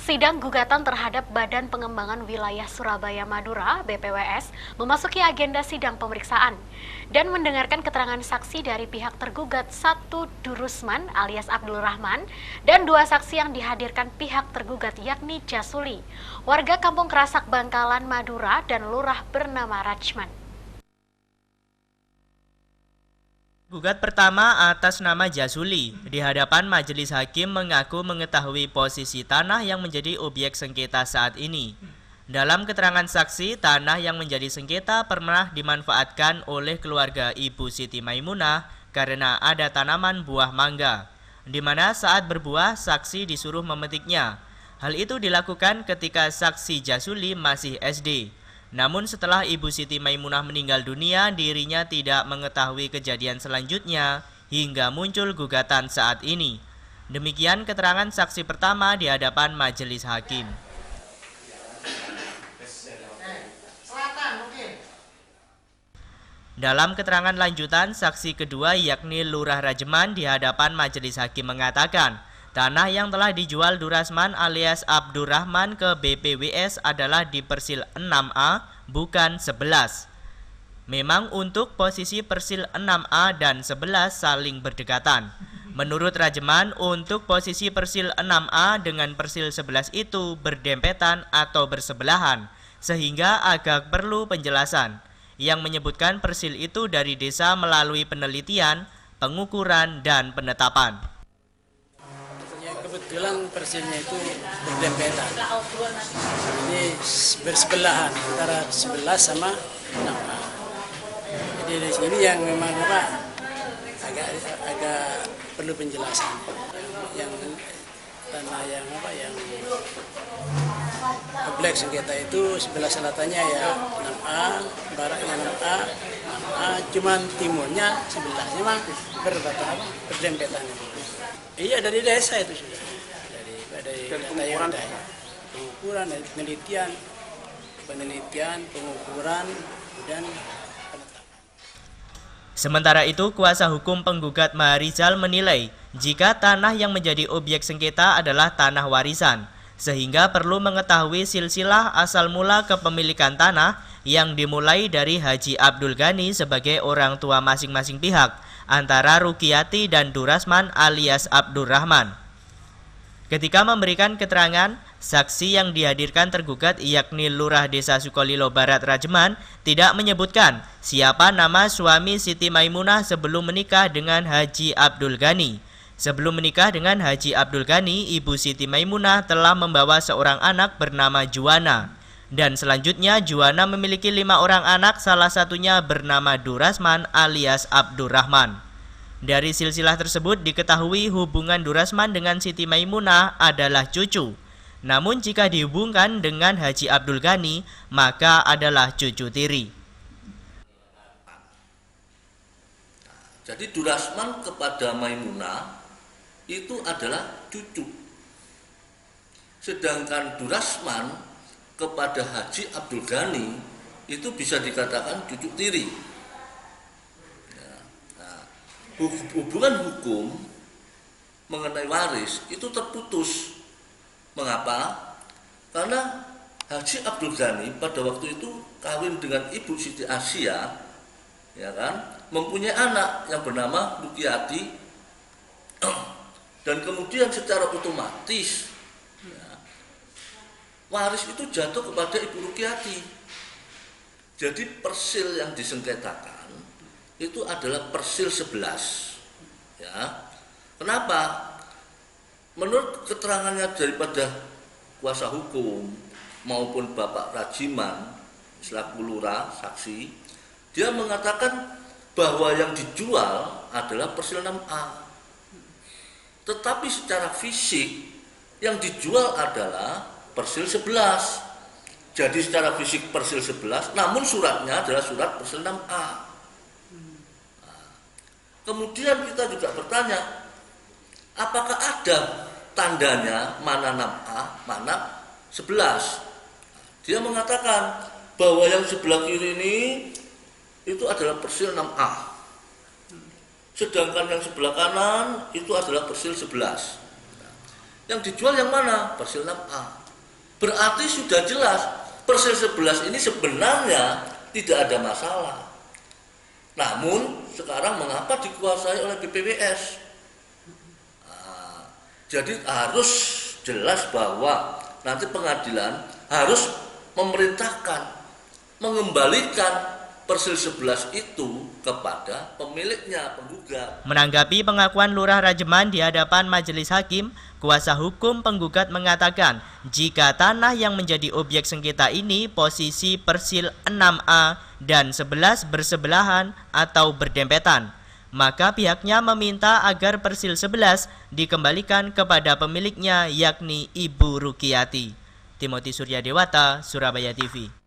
Sidang gugatan terhadap Badan Pengembangan Wilayah Surabaya Madura (BPWS) memasuki agenda sidang pemeriksaan dan mendengarkan keterangan saksi dari pihak tergugat, satu Durusman alias Abdul Rahman dan dua saksi yang dihadirkan pihak tergugat yakni Jasuli, warga Kampung Kerasak Bangkalan Madura dan lurah bernama Rajman. Gugat pertama atas nama Jasuli di hadapan majelis hakim mengaku mengetahui posisi tanah yang menjadi objek sengketa saat ini. Dalam keterangan saksi, tanah yang menjadi sengketa pernah dimanfaatkan oleh keluarga Ibu Siti Maimunah karena ada tanaman buah mangga, di mana saat berbuah saksi disuruh memetiknya. Hal itu dilakukan ketika saksi Jasuli masih SD. Namun setelah Ibu Siti Maimunah meninggal dunia, dirinya tidak mengetahui kejadian selanjutnya hingga muncul gugatan saat ini. Demikian keterangan saksi pertama di hadapan majelis hakim. Dalam keterangan lanjutan, saksi kedua yakni Lurah Rajman di hadapan majelis hakim mengatakan, tanah yang telah dijual Durasman alias Abdurrahman ke BPWS adalah di Persil 6A, bukan 11. Memang untuk posisi Persil 6A dan 11 saling berdekatan. Menurut Rajman, untuk posisi Persil 6A dengan Persil 11 itu berdempetan atau bersebelahan, sehingga agak perlu penjelasan. Yang menyebutkan Persil itu dari desa melalui penelitian, pengukuran, dan penetapan. Kebetulan persilnya itu berdempetan, ini bersebelahan antara 11 sama 6A. Jadi di sini yang memang agak perlu penjelasan. Yang tanah yang kompleks sengketa itu sebelah selatannya ya 6A, baratnya 6A, cuman timurnya sebelahnya memang berdempetan. Iya, dari desa itu sudah. Dari pengukuran, penelitian, pengukuran, dan penetapan. Sementara itu, kuasa hukum penggugat Maharizal menilai jika tanah yang menjadi objek sengketa adalah tanah warisan, sehingga perlu mengetahui silsilah asal mula kepemilikan tanah yang dimulai dari Haji Abdul Ghani sebagai orang tua masing-masing pihak, antara Rukiati dan Durasman alias Abdurrahman. Ketika memberikan keterangan, saksi yang dihadirkan tergugat yakni Lurah Desa Sukolilo Barat Rajman tidak menyebutkan siapa nama suami Siti Maimunah sebelum menikah dengan Haji Abdul Ghani. Sebelum menikah dengan Haji Abdul Ghani, Ibu Siti Maimunah telah membawa seorang anak bernama Juwana. Dan selanjutnya Juwana memiliki 5 orang anak, salah satunya bernama Durasman alias Abdurrahman. Dari silsilah tersebut diketahui hubungan Durasman dengan Siti Maimunah adalah cucu. Namun jika dihubungkan dengan Haji Abdul Ghani, maka adalah cucu tiri. Jadi Durasman kepada Maimunah itu adalah cucu. Sedangkan Durasman kepada Haji Abdul Ghani itu bisa dikatakan cucu tiri. Hubungan hukum mengenai waris itu terputus. Mengapa? Karena Haji Abdul Ghani pada waktu itu kawin dengan Ibu Siti Asia, ya kan, mempunyai anak yang bernama Rukiati, dan kemudian secara otomatis waris itu jatuh kepada Ibu Rukiati. Jadi persil yang disengketakan itu adalah persil 11. Ya. Kenapa? Menurut keterangannya daripada kuasa hukum maupun Bapak Rajiman selaku lurah saksi, dia mengatakan bahwa yang dijual adalah persil 6A. Tetapi secara fisik yang dijual adalah persil 11. Jadi secara fisik persil 11, namun suratnya adalah surat persil 6A. Kemudian kita juga bertanya, apakah ada tandanya mana 6A, mana 11? Dia mengatakan bahwa yang sebelah kiri ini itu adalah persil 6A. Sedangkan yang sebelah kanan itu adalah persil 11. Yang dijual yang mana? Persil 6A. Berarti sudah jelas persil 11 ini sebenarnya tidak ada masalah. Namun sekarang mengapa dikuasai oleh BPWS? Nah, jadi harus jelas bahwa nanti pengadilan harus memerintahkan mengembalikan persil 11 itu kepada pemiliknya, penggugat. Menanggapi pengakuan Lurah Rajeman di hadapan majelis hakim, kuasa hukum penggugat mengatakan jika tanah yang menjadi objek sengketa ini posisi persil 6A dan 11 bersebelahan atau berdempetan, maka pihaknya meminta agar persil 11 dikembalikan kepada pemiliknya yakni Ibu Rukiyati. Timothy Suryadewata, Surabaya TV.